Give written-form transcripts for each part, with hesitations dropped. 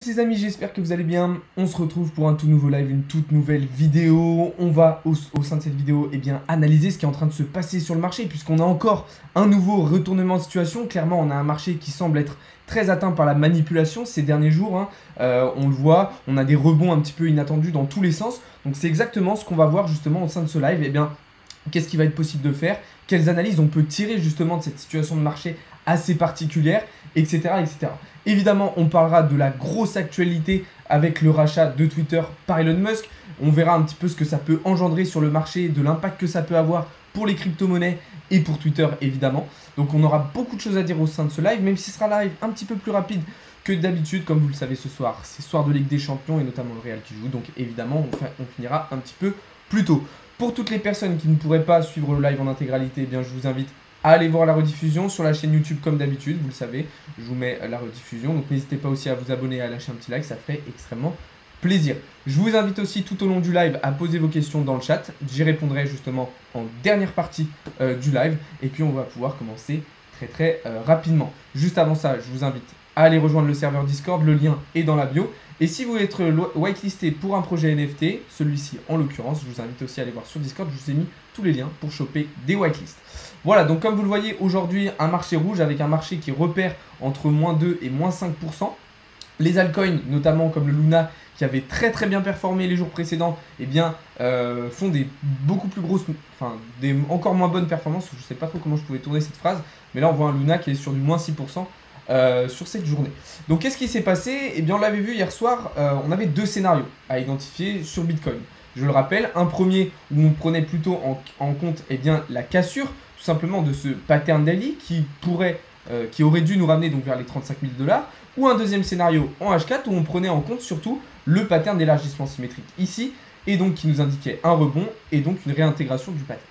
Les amis, j'espère que vous allez bien. On se retrouve pour un tout nouveau live, une toute nouvelle vidéo. On va au sein de cette vidéo analyser ce qui est en train de se passer sur le marché, puisqu'on a encore un nouveau retournement de situation. Clairement, on a un marché qui semble être très atteint par la manipulation ces derniers jours. On le voit, on a des rebonds un petit peu inattendus dans tous les sens. Donc c'est exactement ce qu'on va voir justement au sein de ce live. Qu'est-ce qu'il va être possible de faire? Quelles analyses on peut tirer justement de cette situation de marché assez particulière, etc., etc. Évidemment, on parlera de la grosse actualité avec le rachat de Twitter par Elon Musk. On verra un petit peu ce que ça peut engendrer sur le marché, de l'impact que ça peut avoir pour les crypto-monnaies et pour Twitter évidemment. Donc on aura beaucoup de choses à dire au sein de ce live, même si ce sera un live un petit peu plus rapide que d'habitude. Comme vous le savez, ce soir, c'est soir de Ligue des Champions et notamment le Real qui joue. Donc évidemment, on finira un petit peu plus tôt. Pour toutes les personnes qui ne pourraient pas suivre le live en intégralité, je vous invite à aller voir la rediffusion sur la chaîne YouTube comme d'habitude, vous le savez, je vous mets la rediffusion, donc n'hésitez pas aussi à vous abonner et à lâcher un petit like, ça ferait extrêmement plaisir. Je vous invite aussi tout au long du live à poser vos questions dans le chat, j'y répondrai justement en dernière partie du live, et puis on va pouvoir commencer très rapidement. Juste avant ça, je vous invite à aller rejoindre le serveur Discord, le lien est dans la bio. Et si vous voulez être whitelisté pour un projet NFT, celui-ci en l'occurrence, je vous invite aussi à aller voir sur Discord, je vous ai mis tous les liens pour choper des whitelists. Voilà, donc comme vous le voyez, aujourd'hui, un marché rouge avec un marché qui repère entre -2 et -5%. Les altcoins, notamment comme le Luna, qui avait très bien performé les jours précédents, font des beaucoup plus grosses, des encore moins bonnes performances. Je ne sais pas trop comment je pouvais tourner cette phrase, mais là on voit un Luna qui est sur du -6%. Sur cette journée. Donc qu'est-ce qui s'est passé? On l'avait vu hier soir, on avait deux scénarios à identifier sur Bitcoin. Je le rappelle, un premier où on prenait plutôt en compte la cassure tout simplement de ce pattern daily qui aurait dû nous ramener donc vers les 35 000 $, ou un deuxième scénario en H4 où on prenait en compte surtout le pattern d'élargissement symétrique ici, et donc qui nous indiquait un rebond et donc une réintégration du pattern.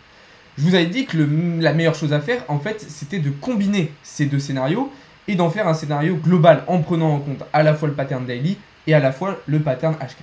Je vous avais dit que la meilleure chose à faire en fait c'était de combiner ces deux scénarios et d'en faire un scénario global en prenant en compte à la fois le pattern daily et à la fois le pattern H4.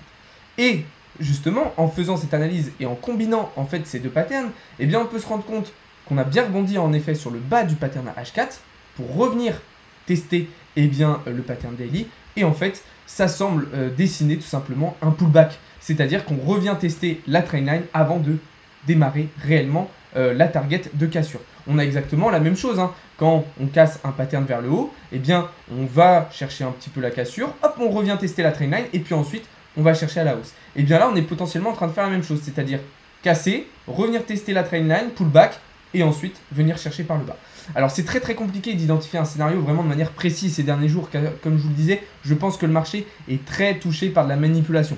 Et justement, en faisant cette analyse et en combinant en fait ces deux patterns, on peut se rendre compte qu'on a bien rebondi en effet sur le bas du pattern H4 pour revenir tester le pattern daily, et en fait ça semble dessiner tout simplement un pullback, c'est-à-dire qu'on revient tester la trendline avant de démarrer réellement la target de cassure. On a exactement la même chose, quand on casse un pattern vers le haut, on va chercher un petit peu la cassure, hop, on revient tester la trendline et puis ensuite on va chercher à la hausse. Là on est potentiellement en train de faire la même chose, c'est-à-dire casser, revenir tester la trendline, pullback et ensuite venir chercher par le bas. Alors c'est très compliqué d'identifier un scénario vraiment de manière précise ces derniers jours, car comme je vous le disais, je pense que le marché est très touché par de la manipulation.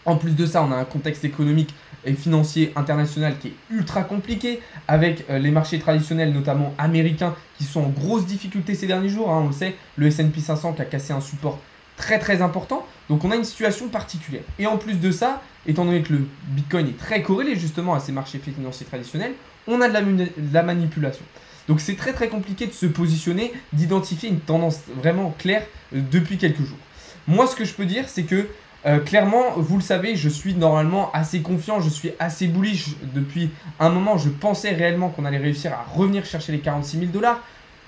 En plus de ça, on a un contexte économique et financier international qui est ultra compliqué, avec les marchés traditionnels, notamment américains, qui sont en grosse difficulté ces derniers jours. On le sait, le S&P 500 qui a cassé un support très important. Donc on a une situation particulière. Et en plus de ça, étant donné que le Bitcoin est très corrélé justement à ces marchés financiers traditionnels, on a de la manipulation. Donc c'est très compliqué de se positionner, d'identifier une tendance vraiment claire depuis quelques jours. Moi, ce que je peux dire, c'est que clairement, vous le savez, je suis normalement assez confiant, je suis assez bullish depuis un moment. Je pensais réellement qu'on allait réussir à revenir chercher les 46 000 $.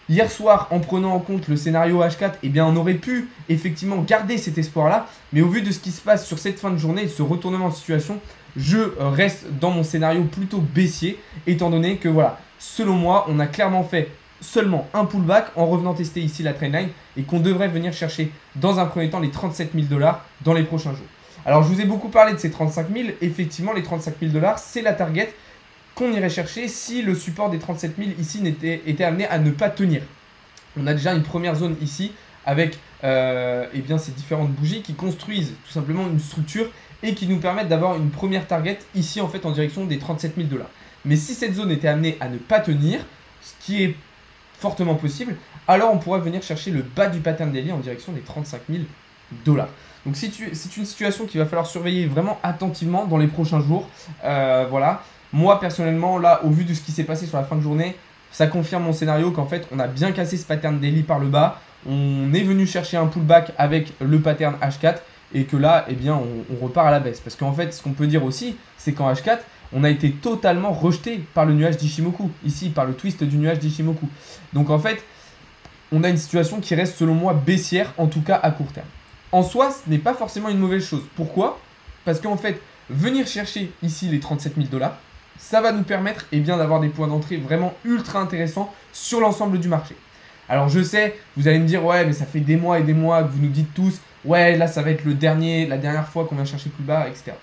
Hier soir, en prenant en compte le scénario H4, on aurait pu effectivement garder cet espoir-là. Mais au vu de ce qui se passe sur cette fin de journée, ce retournement de situation, je reste dans mon scénario plutôt baissier, étant donné que voilà, selon moi, on a clairement fait seulement un pullback en revenant tester ici la trendline et qu'on devrait venir chercher dans un premier temps les 37 000 $ dans les prochains jours. Alors je vous ai beaucoup parlé de ces 35 000, effectivement les 35 000 $, c'est la target qu'on irait chercher si le support des 37 000 ici était amené à ne pas tenir. On a déjà une première zone ici avec ces différentes bougies qui construisent tout simplement une structure et qui nous permettent d'avoir une première target ici en fait en direction des 37 000 $. Mais si cette zone était amenée à ne pas tenir, ce qui est fortement possible, alors on pourrait venir chercher le bas du pattern daily en direction des 35 000 $. Donc c'est une situation qu'il va falloir surveiller vraiment attentivement dans les prochains jours. Voilà. Moi personnellement, là, au vu de ce qui s'est passé sur la fin de journée, ça confirme mon scénario qu'en fait on a bien cassé ce pattern daily par le bas. On est venu chercher un pullback avec le pattern H4 et que là, on repart à la baisse. Parce qu'en fait, ce qu'on peut dire aussi, c'est qu'en H4, on a été totalement rejeté par le nuage d'Ichimoku, ici par le twist du nuage d'Ichimoku. Donc en fait, on a une situation qui reste selon moi baissière, en tout cas à court terme. en soi, ce n'est pas forcément une mauvaise chose. Pourquoi? Parce qu'en fait, venir chercher ici les 37 000 $, ça va nous permettre d'avoir des points d'entrée vraiment ultra intéressants sur l'ensemble du marché. Alors je sais, vous allez me dire, ouais, mais ça fait des mois et des mois que vous nous dites tous, ouais, là ça va être la dernière fois qu'on vient chercher plus bas, etc.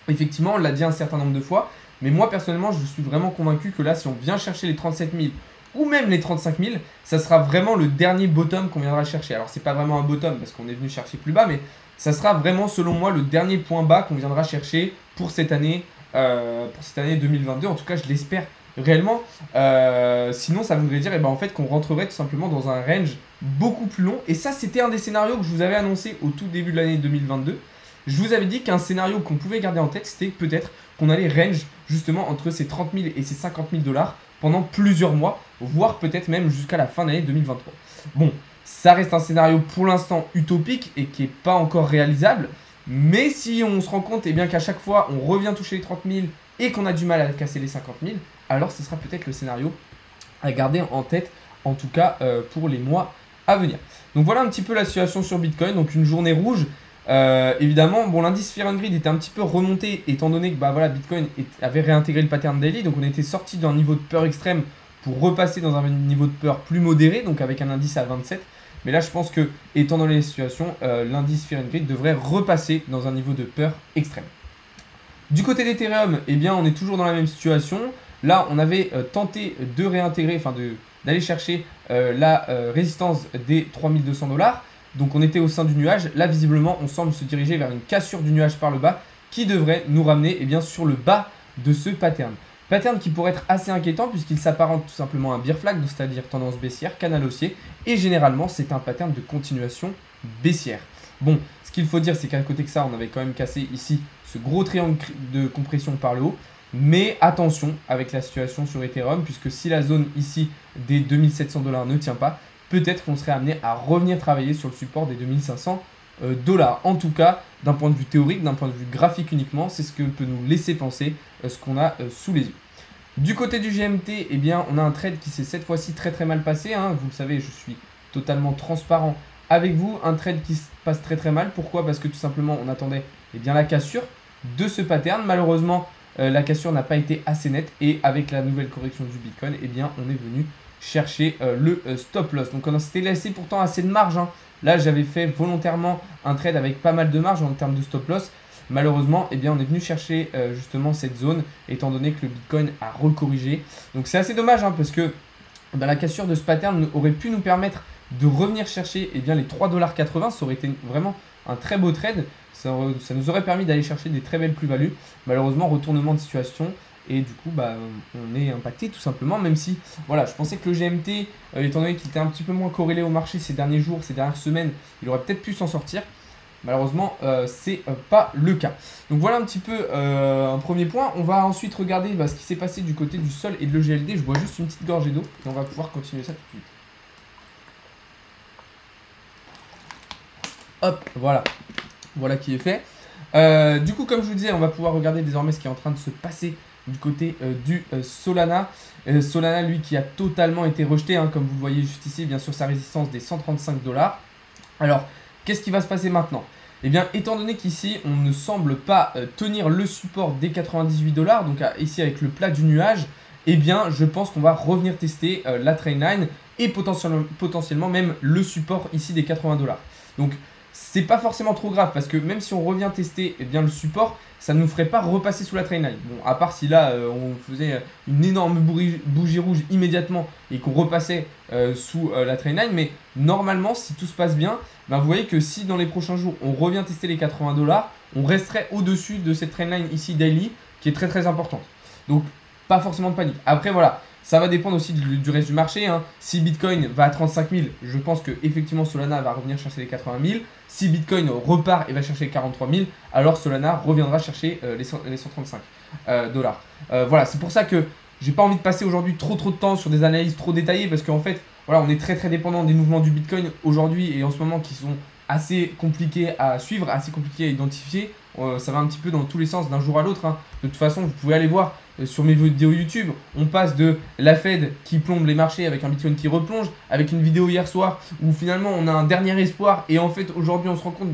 Effectivement, on l'a dit un certain nombre de fois, mais moi personnellement, je suis vraiment convaincu que là, si on vient chercher les 37 000 ou même les 35 000, ça sera vraiment le dernier bottom qu'on viendra chercher. Alors c'est pas vraiment un bottom parce qu'on est venu chercher plus bas, mais ça sera vraiment selon moi le dernier point bas qu'on viendra chercher pour cette année 2022. En tout cas, je l'espère réellement. Sinon, ça voudrait dire en fait, qu'on rentrerait tout simplement dans un range beaucoup plus long. Et ça, c'était un des scénarios que je vous avais annoncé au tout début de l'année 2022. Je vous avais dit qu'un scénario qu'on pouvait garder en tête, c'était peut-être qu'on allait range justement entre ces 30 000 et ces 50 000 $ pendant plusieurs mois, voire peut-être même jusqu'à la fin de l'année 2023. Bon, ça reste un scénario pour l'instant utopique et qui n'est pas encore réalisable. Mais si on se rend compte qu'à chaque fois, on revient toucher les 30 000 et qu'on a du mal à casser les 50 000, alors ce sera peut-être le scénario à garder en tête, en tout cas pour les mois à venir. Donc voilà un petit peu la situation sur Bitcoin. Donc une journée rouge. Évidemment, bon, l'indice Fear and Greed était un petit peu remonté étant donné que Bitcoin avait réintégré le pattern daily. Donc on était sorti d'un niveau de peur extrême pour repasser dans un niveau de peur plus modéré, donc avec un indice à 27. Mais là, je pense que, étant dans les situations, l'indice Fear and Greed devrait repasser dans un niveau de peur extrême. Du côté d'Ethereum, on est toujours dans la même situation. Là, on avait tenté de réintégrer, d'aller chercher la résistance des 3200 $. Donc on était au sein du nuage. Là, visiblement, on semble se diriger vers une cassure du nuage par le bas qui devrait nous ramener sur le bas de ce pattern. Pattern qui pourrait être assez inquiétant puisqu'il s'apparente tout simplement à un bear flag, c'est-à-dire tendance baissière, canal haussier. Et généralement, c'est un pattern de continuation baissière. Bon, ce qu'il faut dire, c'est qu'à côté de ça, on avait quand même cassé ici ce gros triangle de compression par le haut. Mais attention avec la situation sur Ethereum, puisque si la zone ici des 2700 $ ne tient pas, peut-être qu'on serait amené à revenir travailler sur le support des 2500 $. En tout cas, d'un point de vue théorique, d'un point de vue graphique uniquement, c'est ce que peut nous laisser penser ce qu'on a sous les yeux. Du côté du GMT, on a un trade qui s'est cette fois-ci très très mal passé. Vous le savez, je suis totalement transparent avec vous. Un trade qui se passe très très mal. Pourquoi? Parce que tout simplement, on attendait la cassure de ce pattern. Malheureusement, la cassure n'a pas été assez nette. Et avec la nouvelle correction du Bitcoin, on est venu chercher le stop loss. Donc on s'était laissé pourtant assez de marge. Là, j'avais fait volontairement un trade avec pas mal de marge en termes de stop loss. Malheureusement, on est venu chercher justement cette zone, étant donné que le Bitcoin a recorrigé. Donc c'est assez dommage parce que la cassure de ce pattern aurait pu nous permettre de revenir chercher les 3,80 $. Ça aurait été vraiment un très beau trade. Ça nous aurait permis d'aller chercher des très belles plus-values. Malheureusement, retournement de situation. Et du coup, on est impacté tout simplement, même si, voilà, je pensais que le GMT, étant donné qu'il était un petit peu moins corrélé au marché ces derniers jours, ces dernières semaines, il aurait peut-être pu s'en sortir. Malheureusement, c'est pas le cas. Donc voilà un petit peu un premier point. On va ensuite regarder ce qui s'est passé du côté du sol et de l'EGLD. Je bois juste une petite gorgée d'eau et on va pouvoir continuer ça tout de suite. Hop, voilà. Voilà qui est fait. Du coup, comme je vous disais, on va pouvoir regarder désormais ce qui est en train de se passer du côté du Solana. Solana, lui, qui a totalement été rejeté, comme vous le voyez juste ici, bien sûr, sa résistance des 135 $. Alors, qu'est-ce qui va se passer maintenant? Étant donné qu'ici, on ne semble pas tenir le support des 98 $, donc ici avec le plat du nuage, je pense qu'on va revenir tester la trendline et potentiellement même le support ici des 80 $. Donc, c'est pas forcément trop grave parce que même si on revient tester le support, ça ne nous ferait pas repasser sous la trendline. Bon, à part si là on faisait une énorme bougie rouge immédiatement et qu'on repassait sous la trendline, mais normalement si tout se passe bien, vous voyez que si dans les prochains jours on revient tester les 80 $, on resterait au-dessus de cette trendline ici daily qui est très très importante. Donc pas forcément de panique. Après voilà, ça va dépendre aussi du reste du marché. Si Bitcoin va à 35 000, je pense que effectivement Solana va revenir chercher les 80 000. Si Bitcoin repart et va chercher les 43 000, alors Solana reviendra chercher les 135 $. Voilà, c'est pour ça que j'ai pas envie de passer aujourd'hui trop de temps sur des analyses trop détaillées parce qu'en fait, voilà, on est très très dépendant des mouvements du Bitcoin aujourd'hui et en ce moment qui sont assez compliqués à suivre, assez compliqués à identifier. ça va un petit peu dans tous les sens d'un jour à l'autre, hein. De toute façon, vous pouvez aller voir sur mes vidéos YouTube, on passe de la Fed qui plombe les marchés avec un Bitcoin qui replonge, avec une vidéo hier soir où finalement on a un dernier espoir et en fait aujourd'hui on se rend compte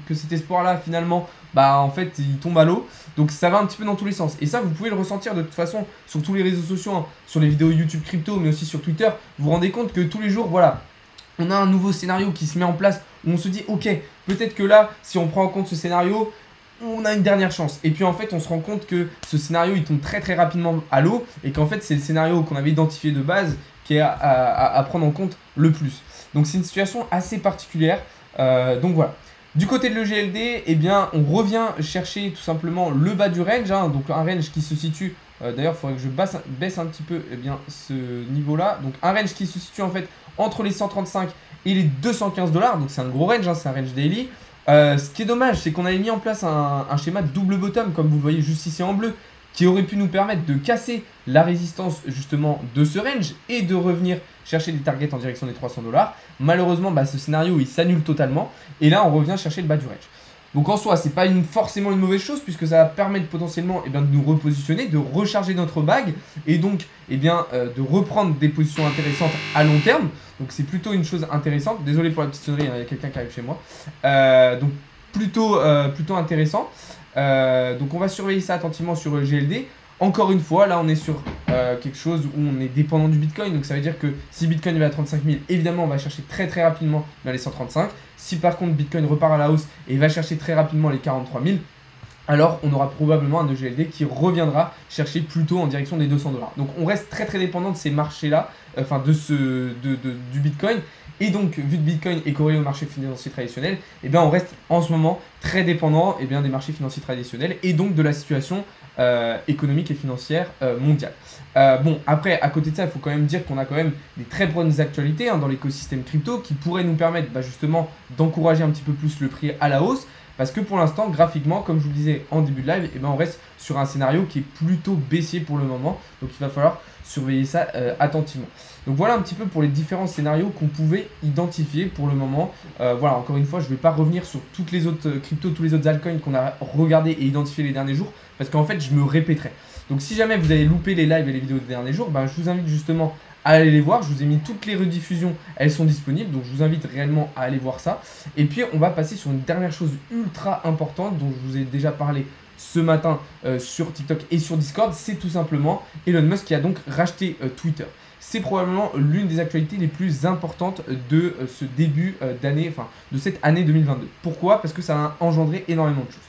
que cet espoir là finalement en fait il tombe à l'eau. Donc ça va un petit peu dans tous les sens et ça vous pouvez le ressentir de toute façon sur tous les réseaux sociaux, hein, sur les vidéos YouTube crypto mais aussi sur Twitter. Vous vous rendez compte que tous les jours voilà, on a un nouveau scénario qui se met en place où on se dit ok, peut-être que là si on prend en compte ce scénario on a une dernière chance. Et puis en fait on se rend compte que ce scénario il tombe très très rapidement à l'eau et qu'en fait c'est le scénario qu'on avait identifié de base qui est à prendre en compte le plus. Donc c'est une situation assez particulière. Donc voilà. Du côté de l'EGLD, eh bien on revient chercher tout simplement le bas du range, hein, donc un range qui se situe, d'ailleurs il faudrait que je baisse un petit peu ce niveau là, donc un range qui se situe en fait entre les 135 et les 215 $, donc c'est un gros range, hein, c'est un range daily. Ce qui est dommage, c'est qu'on avait mis en place un schéma de double bottom, comme vous le voyez juste ici en bleu, qui aurait pu nous permettre de casser la résistance justement de ce range et de revenir chercher des targets en direction des 300 $. Malheureusement, ce scénario il s'annule totalement et là on revient chercher le bas du range. Donc en soi, c'est pas forcément une mauvaise chose puisque ça va permettre potentiellement de nous repositionner, de recharger notre bague et donc de reprendre des positions intéressantes à long terme. Donc c'est plutôt une chose intéressante. Désolé pour la petite sonnerie, il y a quelqu'un qui arrive chez moi. Donc plutôt intéressant. Donc on va surveiller ça attentivement sur GLD. Encore une fois, là on est sur quelque chose où on est dépendant du Bitcoin. Donc ça veut dire que si Bitcoin va à 35 000, évidemment on va chercher très très rapidement dans les 135. Si par contre Bitcoin repart à la hausse et va chercher très rapidement les 43 000, alors on aura probablement un EGLD qui reviendra chercher plutôt en direction des 200 $. Donc on reste très très dépendant de ces marchés-là, enfin du Bitcoin. Et donc, vu que Bitcoin est corrélé au marché financier traditionnel, on reste en ce moment très dépendant des marchés financiers traditionnels et donc de la situation économique et financière mondiale. Bon, après, à côté de ça, il faut quand même dire qu'on a quand même des très bonnes actualités, hein, dans l'écosystème crypto qui pourraient nous permettre justement d'encourager un petit peu plus le prix à la hausse. Parce que pour l'instant, graphiquement, comme je vous le disais en début de live, on reste sur un scénario qui est plutôt baissier pour le moment. Donc il va falloir surveiller ça attentivement. Donc voilà un petit peu pour les différents scénarios qu'on pouvait identifier pour le moment. Voilà, encore une fois, je ne vais pas revenir sur toutes les autres cryptos, tous les autres altcoins qu'on a regardé et identifié les derniers jours. Parce qu'en fait, je me répéterai. Donc si jamais vous avez loupé les lives et les vidéos des derniers jours, je vous invite justement à aller les voir. Je vous ai mis toutes les rediffusions, elles sont disponibles, donc je vous invite réellement à aller voir ça. Et puis on va passer sur une dernière chose ultra importante dont je vous ai déjà parlé ce matin sur TikTok et sur Discord. C'est tout simplement Elon Musk qui a donc racheté Twitter. C'est probablement l'une des actualités les plus importantes de ce début d'année, enfin de cette année 2022. Pourquoi? Parce que ça a engendré énormément de choses.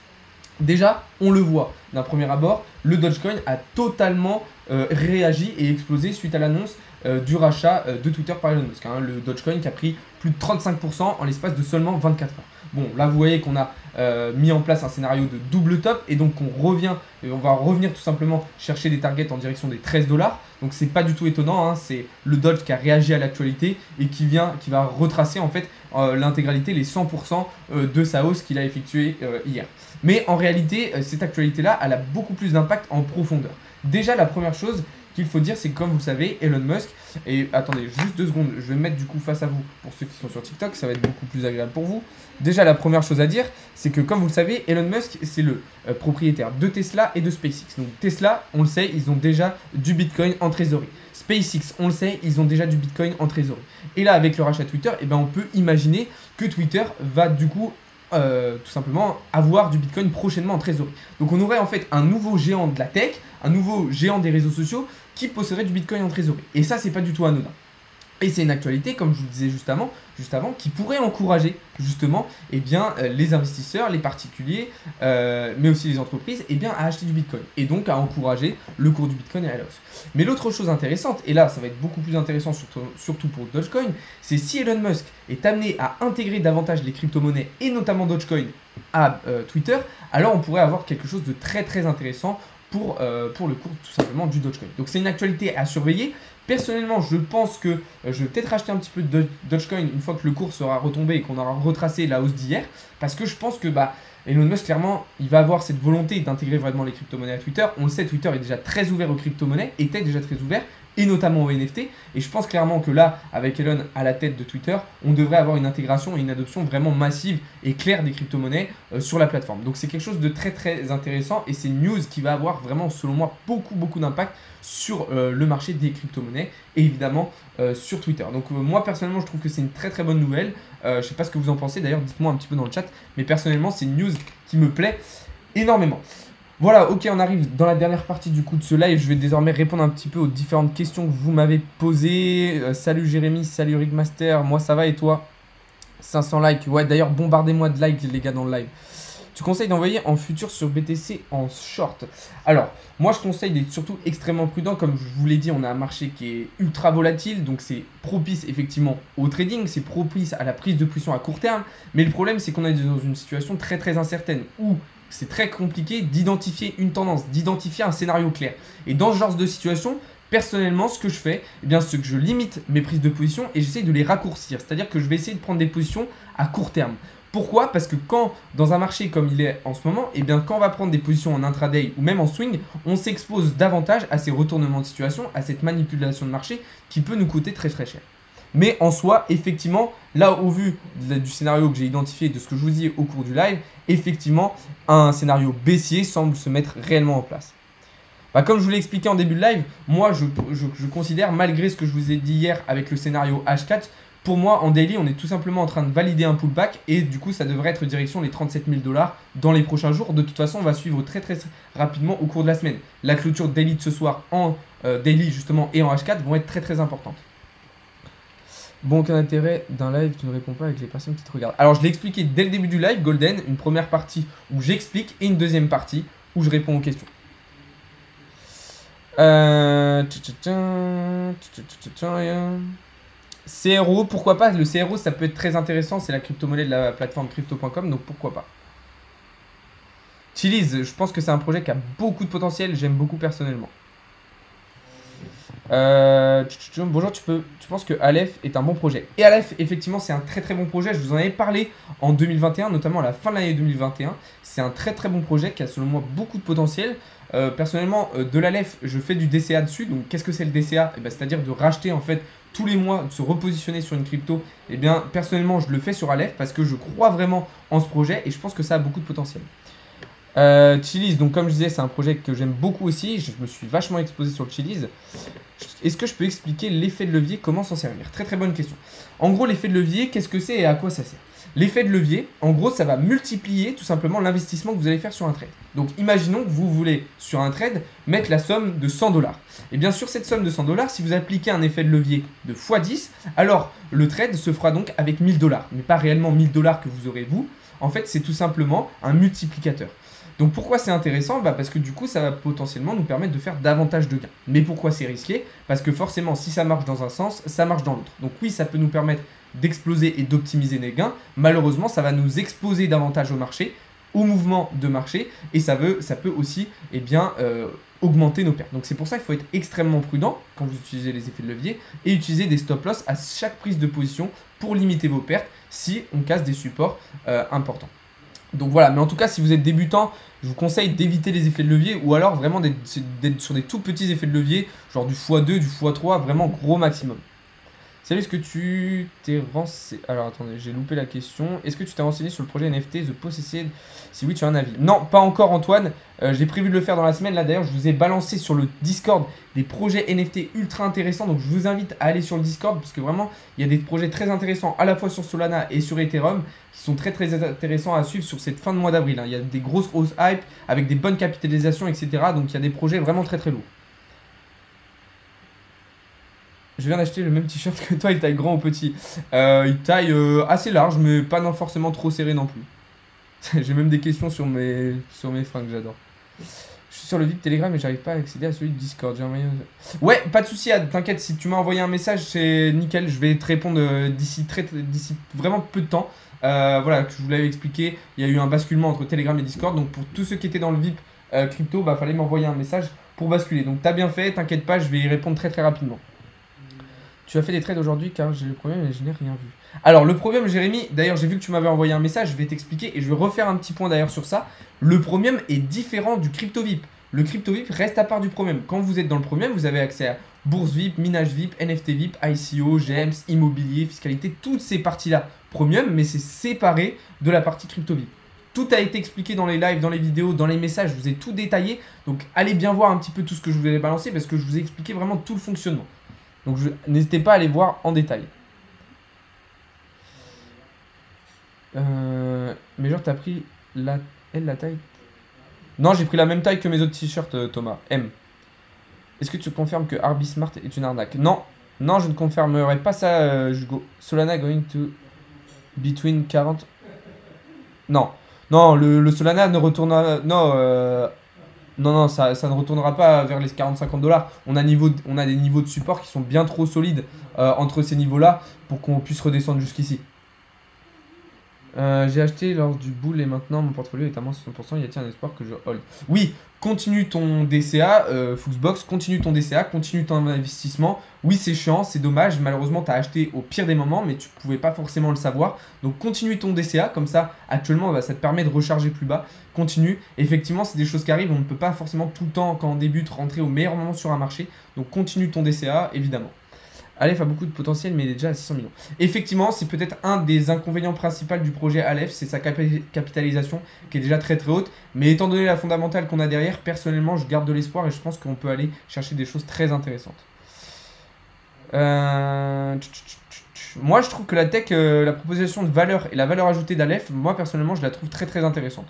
Déjà, on le voit d'un premier abord, le Dogecoin a totalement réagi et explosé suite à l'annonce du rachat de Twitter par Elon Musk. Hein, le Dogecoin qui a pris plus de 35% en l'espace de seulement 24 heures. Bon, là vous voyez qu'on a mis en place un scénario de double top et donc on va revenir tout simplement chercher des targets en direction des 13 $. Donc c'est pas du tout étonnant, hein, c'est le Doge qui a réagi à l'actualité et qui va retracer en fait l'intégralité, les 100% de sa hausse qu'il a effectuée hier. Mais en réalité, cette actualité-là, elle a beaucoup plus d'impact en profondeur. Déjà, la première chose qu'il faut dire, c'est que comme vous le savez, Elon Musk, et attendez juste 2 secondes, je vais me mettre du coup face à vous pour ceux qui sont sur TikTok, ça va être beaucoup plus agréable pour vous. Déjà, la première chose à dire, c'est que comme vous le savez, Elon Musk, c'est le propriétaire de Tesla et de SpaceX. Donc Tesla, on le sait, ils ont déjà du Bitcoin en trésorerie. SpaceX, on le sait, ils ont déjà du Bitcoin en trésorerie. Et là, avec le rachat Twitter, on peut imaginer que Twitter va du coup tout simplement avoir du Bitcoin prochainement en trésorerie. Donc on aurait en fait un nouveau géant de la tech, un nouveau géant des réseaux sociaux qui posséderait du Bitcoin en trésorerie. Et ça, c'est pas du tout anodin. Et c'est une actualité, comme je vous le disais juste avant, qui pourrait encourager justement les investisseurs, les particuliers, mais aussi les entreprises à acheter du Bitcoin et donc à encourager le cours du Bitcoin à la hausse. Mais l'autre chose intéressante, et là ça va être beaucoup plus intéressant surtout pour Dogecoin, c'est si Elon Musk est amené à intégrer davantage les crypto-monnaies et notamment Dogecoin à Twitter, alors on pourrait avoir quelque chose de très très intéressant pour le cours tout simplement du Dogecoin. Donc c'est une actualité à surveiller. Personnellement, je pense que je vais peut-être racheter un petit peu de Dogecoin une fois que le cours sera retombé et qu'on aura retracé la hausse d'hier. Parce que je pense que Elon Musk, clairement, il va avoir cette volonté d'intégrer vraiment les crypto-monnaies à Twitter. On le sait, Twitter est déjà très ouvert aux crypto-monnaies, était déjà très ouvert. et notamment aux NFT. Et je pense clairement que là, avec Elon à la tête de Twitter, on devrait avoir une intégration et une adoption vraiment massive et claire des crypto-monnaies sur la plateforme. Donc c'est quelque chose de très très intéressant et c'est une news qui va avoir vraiment, selon moi, beaucoup d'impact sur le marché des crypto-monnaies et évidemment sur Twitter. Donc moi personnellement, je trouve que c'est une très très bonne nouvelle. Je sais pas ce que vous en pensez, d'ailleurs dites-moi un petit peu dans le chat, mais personnellement c'est une news qui me plaît énormément. Voilà, ok, on arrive dans la dernière partie du coup de ce live. Je vais désormais répondre un petit peu aux différentes questions que vous m'avez posées. Salut Jérémy, salut Rigmaster, moi ça va et toi? 500 likes, ouais d'ailleurs bombardez-moi de likes les gars dans le live. Tu conseilles d'envoyer en futur sur BTC en short? Alors, moi je conseille d'être surtout extrêmement prudent. Comme je vous l'ai dit, on a un marché qui est ultra volatile, donc c'est propice effectivement au trading, c'est propice à la prise de position à court terme. Mais le problème c'est qu'on est dans une situation très très incertaine où c'est très compliqué d'identifier une tendance, d'identifier un scénario clair. Et dans ce genre de situation, personnellement, ce que je fais, eh bien, c'est que je limite mes prises de position et j'essaye de les raccourcir. C'est-à-dire que je vais essayer de prendre des positions à court terme. Pourquoi? Parce que quand, dans un marché comme il est en ce moment, eh bien, quand on va prendre des positions en intraday ou même en swing, on s'expose davantage à ces retournements de situation, à cette manipulation de marché qui peut nous coûter très très cher. Mais en soi, effectivement, là au vu du scénario que j'ai identifié, de ce que je vous dis au cours du live, effectivement, un scénario baissier semble se mettre réellement en place. Bah, comme je vous l'ai expliqué en début de live, moi je considère, malgré ce que je vous ai dit hier avec le scénario H4, pour moi en daily, on est tout simplement en train de valider un pullback et du coup ça devrait être direction les 37 000 $ dans les prochains jours. De toute façon, on va suivre très rapidement au cours de la semaine. La clôture daily de ce soir en daily justement et en H4 vont être très importantes. Bon, aucun intérêt d'un live, tu ne réponds pas avec les personnes qui te regardent. Alors, je l'ai expliqué dès le début du live, Golden, une première partie où j'explique et une deuxième partie où je réponds aux questions. CRO, pourquoi pas? Le CRO, ça peut être très intéressant, c'est la crypto-monnaie de la plateforme crypto.com, donc pourquoi pas. Chiliz, je pense que c'est un projet qui a beaucoup de potentiel, j'aime beaucoup personnellement. Bonjour, tu penses que Aleph est un bon projet? Et Aleph, effectivement, c'est un très bon projet. Je vous en avais parlé en 2021, notamment à la fin de l'année 2021. C'est un très bon projet qui a selon moi beaucoup de potentiel. Personnellement, de l'Aleph, je fais du DCA dessus. Donc, qu'est-ce que c'est le DCA? C'est-à-dire de racheter en fait tous les mois, de se repositionner sur une crypto. Eh bien, personnellement, je le fais sur Aleph parce que je crois vraiment en ce projet et je pense que ça a beaucoup de potentiel. Chiliz, donc comme je disais, c'est un projet que j'aime beaucoup aussi. Je me suis vachement exposé sur le Chiliz. Est-ce que je peux expliquer l'effet de levier, comment s'en servir? Très bonne question. En gros, l'effet de levier, qu'est-ce que c'est et à quoi ça sert? L'effet de levier, en gros, ça va multiplier tout simplement l'investissement que vous allez faire sur un trade. Donc, imaginons que vous voulez, sur un trade, mettre la somme de 100 $. Et bien sûr, cette somme de 100 $, si vous appliquez un effet de levier de x10, alors le trade se fera donc avec 1000 $. Mais pas réellement 1000 $ que vous aurez vous. En fait, c'est tout simplement un multiplicateur. Donc pourquoi c'est intéressant? Parce que du coup ça va potentiellement nous permettre de faire davantage de gains. Mais pourquoi c'est risqué? Parce que forcément si ça marche dans un sens, ça marche dans l'autre. Donc oui, ça peut nous permettre d'exploser et d'optimiser les gains. Malheureusement, ça va nous exposer davantage au marché, au mouvement de marché, et ça peut aussi augmenter nos pertes. Donc c'est pour ça qu'il faut être extrêmement prudent quand vous utilisez les effets de levier et utiliser des stop loss à chaque prise de position pour limiter vos pertes si on casse des supports importants. Donc voilà, mais en tout cas, si vous êtes débutant, je vous conseille d'éviter les effets de levier ou alors vraiment d'être sur des tout petits effets de levier, genre du x2, du x3, vraiment gros maximum. Salut, est-ce que tu t'es renseigné... Alors attendez, j'ai loupé la question. Est-ce que tu t'es renseigné sur le projet NFT The Possessed? Si oui, tu as un avis. Non, pas encore Antoine. J'ai prévu de le faire dans la semaine. Là d'ailleurs, je vous ai balancé sur le Discord des projets NFT ultra intéressants. Donc je vous invite à aller sur le Discord parce que vraiment, il y a des projets très intéressants à la fois sur Solana et sur Ethereum qui sont très intéressants à suivre sur cette fin de mois d'avril. Il y a des grosses hype avec des bonnes capitalisations, etc. Donc il y a des projets vraiment très lourds. Je viens d'acheter le même t-shirt que toi, il taille grand ou petit. Il taille assez large, mais pas forcément trop serré non plus. J'ai même des questions sur mes fringues, j'adore. Je suis sur le VIP Telegram et j'arrive pas à accéder à celui de Discord. Ouais, pas de souci, t'inquiète, si tu m'as envoyé un message, c'est nickel. Je vais te répondre d'ici vraiment peu de temps. Voilà, que je vous l'avais expliqué, il y a eu un basculement entre Telegram et Discord. Donc pour tous ceux qui étaient dans le VIP crypto, fallait m'envoyer un message pour basculer. Donc t'as bien fait, t'inquiète pas, je vais y répondre très rapidement. Tu as fait des trades aujourd'hui car j'ai le problème et je n'ai rien vu. Alors le problème, Jérémy, d'ailleurs j'ai vu que tu m'avais envoyé un message, je vais t'expliquer et je vais refaire un petit point d'ailleurs sur ça. Le Premium est différent du Crypto VIP. Le Crypto VIP reste à part du Premium. Quand vous êtes dans le Premium, vous avez accès bourse VIP, minage VIP, NFT VIP, ICO, GEMS, immobilier, fiscalité, toutes ces parties-là premium, mais c'est séparé de la partie crypto VIP. Tout a été expliqué dans les lives, dans les vidéos, dans les messages, je vous ai tout détaillé. Donc allez bien voir un petit peu tout ce que je vous ai balancé parce que je vous ai expliqué vraiment tout le fonctionnement. Donc n'hésitez pas à aller voir en détail. Mais genre t'as pris la taille? Non, j'ai pris la même taille que mes autres t-shirts, Thomas. M. Est-ce que tu confirmes que Arby Smart est une arnaque? Non. Non, je ne confirmerai pas ça, Hugo. Solana going to between 40... Non. Non, le Solana ne retournera... Non, non, ça ne retournera pas vers les 40-50 $. On a des niveaux de support qui sont bien trop solides entre ces niveaux-là pour qu'on puisse redescendre jusqu'ici. J'ai acheté lors du bull et maintenant mon portfolio est à moins 60%. Y a-t-il un espoir que je hold? Oui, continue ton DCA, Fuxbox, continue ton DCA, continue ton investissement. Oui, c'est chiant, c'est dommage. Malheureusement, tu as acheté au pire des moments, mais tu pouvais pas forcément le savoir. Donc, continue ton DCA. Comme ça, actuellement, bah, ça te permet de recharger plus bas. Continue. Effectivement, c'est des choses qui arrivent. On ne peut pas forcément tout le temps, quand on débute, rentrer au meilleur moment sur un marché. Donc, continue ton DCA, évidemment. Aleph a beaucoup de potentiel, mais il est déjà à 600 millions. Effectivement, c'est peut-être un des inconvénients principaux du projet Aleph, c'est sa capitalisation qui est déjà très très haute. Mais étant donné la fondamentale qu'on a derrière, personnellement, je garde de l'espoir et je pense qu'on peut aller chercher des choses très intéressantes. Moi, je trouve que la tech, la proposition de valeur et la valeur ajoutée d'Aleph, moi personnellement, je la trouve très très intéressante.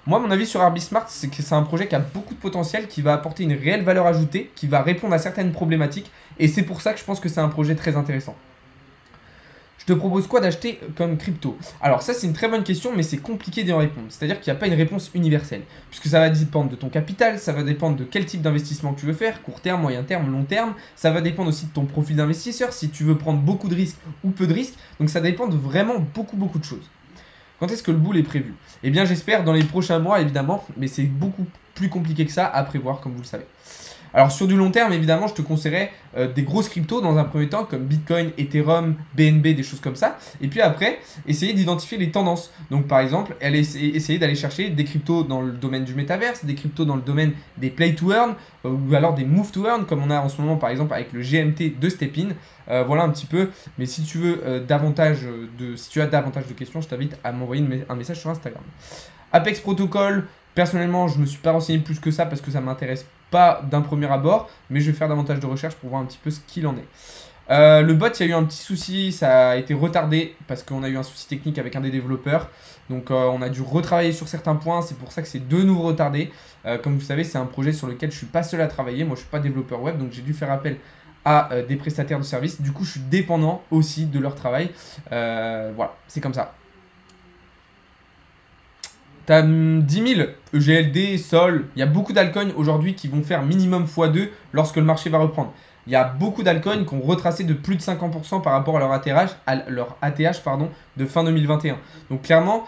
Moi, mon avis sur Arby Smart, c'est que c'est un projet qui a beaucoup de potentiel, qui va apporter une réelle valeur ajoutée, qui va répondre à certaines problématiques. Et c'est pour ça que je pense que c'est un projet très intéressant. Je te propose quoi d'acheter comme crypto? Alors ça, c'est une très bonne question, mais c'est compliqué d'y répondre. C'est-à-dire qu'il n'y a pas une réponse universelle. Puisque ça va dépendre de ton capital, ça va dépendre de quel type d'investissement que tu veux faire, court terme, moyen terme, long terme. Ça va dépendre aussi de ton profil d'investisseur, si tu veux prendre beaucoup de risques ou peu de risques. Donc ça dépend de vraiment beaucoup de choses. Quand est-ce que le bull est prévu? Eh bien, j'espère dans les prochains mois, évidemment, mais c'est beaucoup plus compliqué que ça à prévoir, comme vous le savez. Alors, sur du long terme, évidemment, je te conseillerais des grosses cryptos dans un premier temps, comme Bitcoin, Ethereum, BNB, des choses comme ça. Et puis après, essayer d'identifier les tendances. Donc, par exemple, essayer d'aller chercher des cryptos dans le domaine du métaverse, des cryptos dans le domaine des play to earn, ou alors des move to earn, comme on a en ce moment, par exemple, avec le GMT de Stepin. Voilà un petit peu. Mais si tu veux si tu as davantage de questions, je t'invite à m'envoyer un message sur Instagram. Apex Protocol, personnellement, je ne me suis pas renseigné plus que ça parce que ça m'intéresse pas d'un premier abord, mais je vais faire davantage de recherches pour voir un petit peu ce qu'il en est. Le bot, il y a eu un petit souci, ça a été retardé parce qu'on a eu un souci technique avec un des développeurs. Donc on a dû retravailler sur certains points, c'est pour ça que c'est de nouveau retardé. Comme vous savez, c'est un projet sur lequel je suis pas seul à travailler, moi je suis pas développeur web, donc j'ai dû faire appel à des prestataires de services. Du coup, je suis dépendant aussi de leur travail. Voilà, c'est comme ça. T'as 10 000 EGLD, Sol, il y a beaucoup d'altcoins aujourd'hui qui vont faire minimum x2 lorsque le marché va reprendre. Il y a beaucoup d'altcoins qui ont retracé de plus de 50% par rapport à leur ATH, de fin 2021. Donc clairement,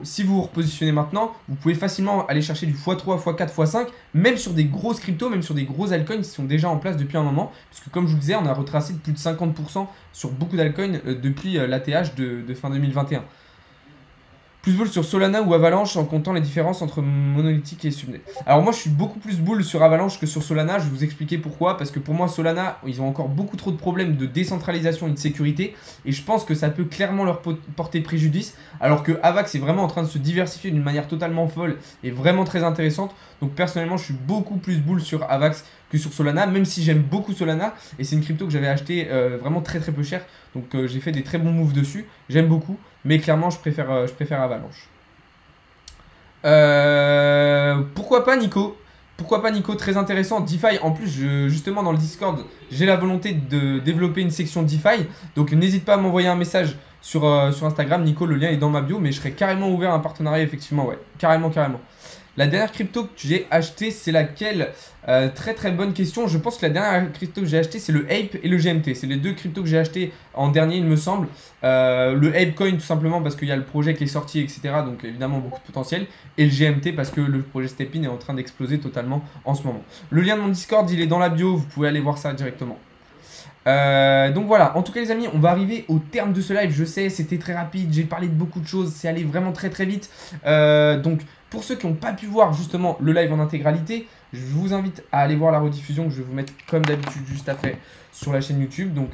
si vous vous repositionnez maintenant, vous pouvez facilement aller chercher du x3, x4, x5, même sur des grosses cryptos, même sur des gros altcoins qui sont déjà en place depuis un moment. Puisque comme je vous le disais, on a retracé de plus de 50% sur beaucoup d'altcoins depuis l'ATH de fin 2021. Plus bull sur Solana ou Avalanche en comptant les différences entre monolithique et subnet. Alors moi je suis beaucoup plus bull sur Avalanche que sur Solana, je vais vous expliquer pourquoi. Parce que pour moi Solana, ils ont encore beaucoup trop de problèmes de décentralisation et de sécurité. Et je pense que ça peut clairement leur porter préjudice. Alors que Avax est vraiment en train de se diversifier d'une manière totalement folle et vraiment très intéressante. Donc personnellement je suis beaucoup plus bull sur Avax que sur Solana, même si j'aime beaucoup Solana. Et c'est une crypto que j'avais acheté vraiment très peu cher. Donc j'ai fait des très bons moves dessus, j'aime beaucoup. Mais clairement, je préfère Avalanche. Pourquoi pas Nico? Pourquoi pas Nico? Très intéressant. DeFi, en plus, justement dans le Discord, j'ai la volonté de développer une section DeFi. Donc n'hésite pas à m'envoyer un message sur Instagram. Nico, le lien est dans ma bio. Mais je serais carrément ouvert à un partenariat, effectivement. Ouais, carrément. La dernière crypto que j'ai achetée, c'est laquelle? Très bonne question. Je pense que la dernière crypto que j'ai achetée, c'est le Ape et le GMT. C'est les deux cryptos que j'ai achetés en dernier, il me semble. Le Ape Coin, tout simplement parce qu'il y a le projet qui est sorti, etc. Donc évidemment, beaucoup de potentiel. Et le GMT parce que le projet Stepin est en train d'exploser totalement en ce moment. Le lien de mon Discord, il est dans la bio. Vous pouvez aller voir ça directement. Donc voilà, en tout cas les amis, on va arriver au terme de ce live. Je sais, c'était très rapide, j'ai parlé de beaucoup de choses, c'est allé vraiment très très vite. Donc pour ceux qui n'ont pas pu voir justement le live en intégralité, je vous invite à aller voir la rediffusion que je vais vous mettre comme d'habitude juste après sur la chaîne YouTube. Donc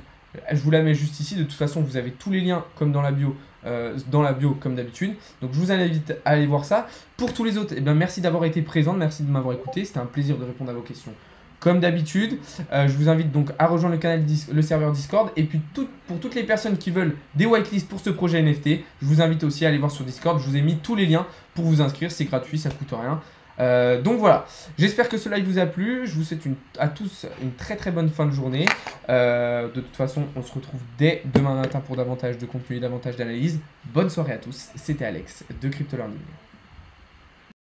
je vous la mets juste ici, de toute façon vous avez tous les liens comme dans la bio comme d'habitude. Donc je vous invite à aller voir ça. Pour tous les autres, eh bien, merci d'avoir été présents, merci de m'avoir écouté, c'était un plaisir de répondre à vos questions. Comme d'habitude, je vous invite donc à rejoindre le serveur Discord. Et puis pour toutes les personnes qui veulent des whitelists pour ce projet NFT, je vous invite aussi à aller voir sur Discord. Je vous ai mis tous les liens pour vous inscrire, c'est gratuit, ça ne coûte rien. Donc voilà, j'espère que ce live vous a plu. Je vous souhaite à tous une très très bonne fin de journée. De toute façon, on se retrouve dès demain matin pour davantage de contenu et davantage d'analyse. Bonne soirée à tous, c'était Alex de Crypto Learning.